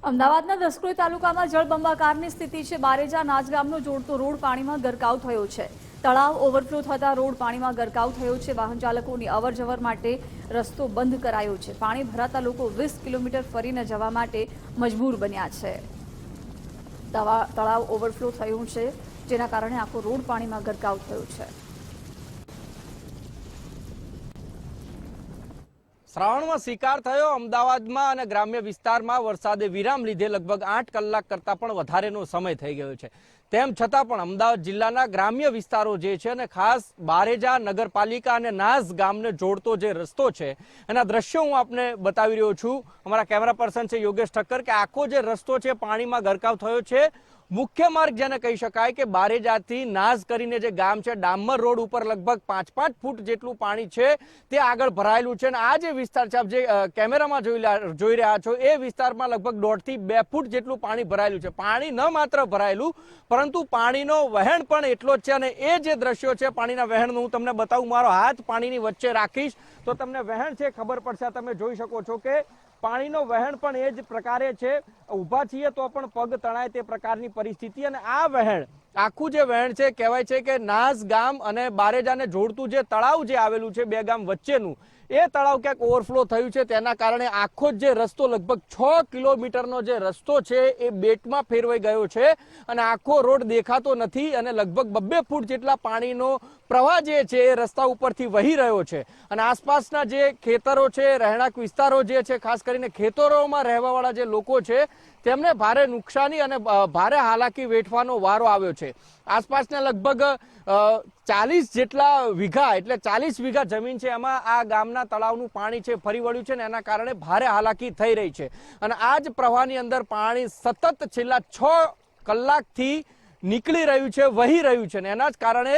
અમદાવાદના દસક્રોઈ તાલુકામાં જળબંબાકારની સ્થિતિ છે। બારેજા નાજ ગામનો જોડતો રોડ પાણીમાં ગરકાવ થયો છે। તળાવ ઓવરફ્લો થતા રોડ પાણીમાં ગરકાવ થયો છે। વાહન ચાલકોની અવરજવર માટે રસ્તો બંધ કરાયો છે। પાણી ભરાતા લોકો 20 કિલોમીટર ફરીને જવા માટે મજબૂર બન્યા છે। તળાવ ઓવરફ્લો થયું છે, જેના કારણે આખો રોડ પાણીમાં ગરકાવ થયો છે। શ્રાવણમાં શિકાર થયો અમદાવાદમાં અને ગ્રામ્ય વિસ્તારમાં વરસાદે વિરામ લીધે લગભગ 8 કલાક કરતાં પણ વધારેનો સમય થઈ ગયો છે। તેમ છતાં પણ અમદાવાદ જિલ્લાના ગ્રામ્ય વિસ્તારો જે છે અને ખાસ બારેજા નગરપાલિકા અને નાઝ ગામને જોડતો જે રસ્તો છે એના દ્રશ્યો હું આપને બતાવી રહ્યો છું। અમારા કેમેરા પર્સન છે યોગેશ ઠક્કર કે આખો જે રસ્તો છે પાણીમાં ગરકાવ થયો છે। મુખ્ય માર્ગ જેને કહી શકાય કે બારેજાથી નાઝ કરીને જે ગામ છે ડામર રોડ ઉપર લગભગ 5-5 ફૂટ જેટલું પાણી છે તે આગળ ભરાયેલું છે અને આ જે વિસ્તાર છે આપ જે કેમેરામાં જોઈ રહ્યા છો એ વિસ્તારમાં લગભગ 1.5 થી 2 ફૂટ જેટલું પાણી ભરાયેલું છે। પાણી ન માત્ર ભરાયેલું પરંતુ પાણીનો વહેણ પણ એટલો જ છે અને એ જે દ્રશ્યો છે પાણીના વહેણનું હું તમને બતાવું। મારો હાથ પાણીની વચ્ચે રાખીશ તો તમને વહેણ છે ખબર પડશે। તમે જોઈ શકો છો કે પાણીનો વહેણ પણ એ જ પ્રકારે છે। ઊભા છીએ તો પણ પગ તણાય તે પ્રકારની પરિસ્થિતિ અને આ વહેણ આખું જે વહેણ છે કહેવાય છે કે નાઝ ગામ અને બારેજાને જોડતું જે તળાવ જે આવેલું છે બે ગામ વચ્ચેનું એ તળાવ ક્યાંક ઓવરફ્લો થયું છે। તેના કારણે આખો જે રસ્તો લગભગ 6 કિલોમીટરનો જે રસ્તો છે એ બેટમાં ફેરવાઈ ગયો છે અને આખો રોડ દેખાતો નથી અને લગભગ 2 ફૂટ જેટલા પાણીનો પ્રવાહ જે છે એ રસ્તા ઉપરથી વહી રહ્યો છે અને આસપાસના જે ખેતરો છે રહેણાંક વિસ્તારો જે છે ખાસ કરીને ખેતરોમાં રહેવાવાળા જે લોકો છે તેમને ભારે નુકસાની અને ભારે હાલાકી વેઠવાનો વારો આવ્યો છે। આસપાસના લગભગ 40 જેટલા વીઘા એટલે 40 વીઘા જમીન છે એમાં આ ગામના તળાવનું પાણી છે ફરી વળ્યું છે ને એના કારણે ભારે હાલાકી થઈ રહી છે અને આ જ પ્રવાહની અંદર પાણી સતત છેલ્લા 6 કલાકથી નીકળી રહ્યું છે, વહી રહ્યું છે ને એના જ કારણે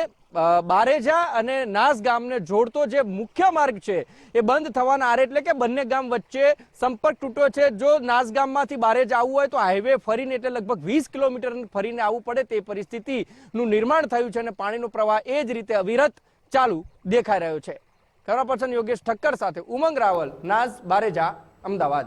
બારેજા અને નાઝ ગામને જોડતો જે મુખ્ય માર્ગ છે એ બંધ થવાના આરે એટલે કે બંને ગામ વચ્ચે સંપર્ક તૂટ્યો છે। જો નાઝ ગામમાંથી બારેજા આવવું હોય તો હાઈવે ફરીને એટલે લગભગ 20 કિલોમીટર ફરીને આવવું પડે તે પરિસ્થિતિનું નિર્માણ થયું છે અને પાણીનો પ્રવાહ એ જ રીતે અવિરત ચાલુ દેખાઈ રહ્યો છે। કેમેરા પર્સન યોગેશ ઠક્કર સાથે ઉમંગ રાવલ, નાઝ, બારેજા, અમદાવાદ।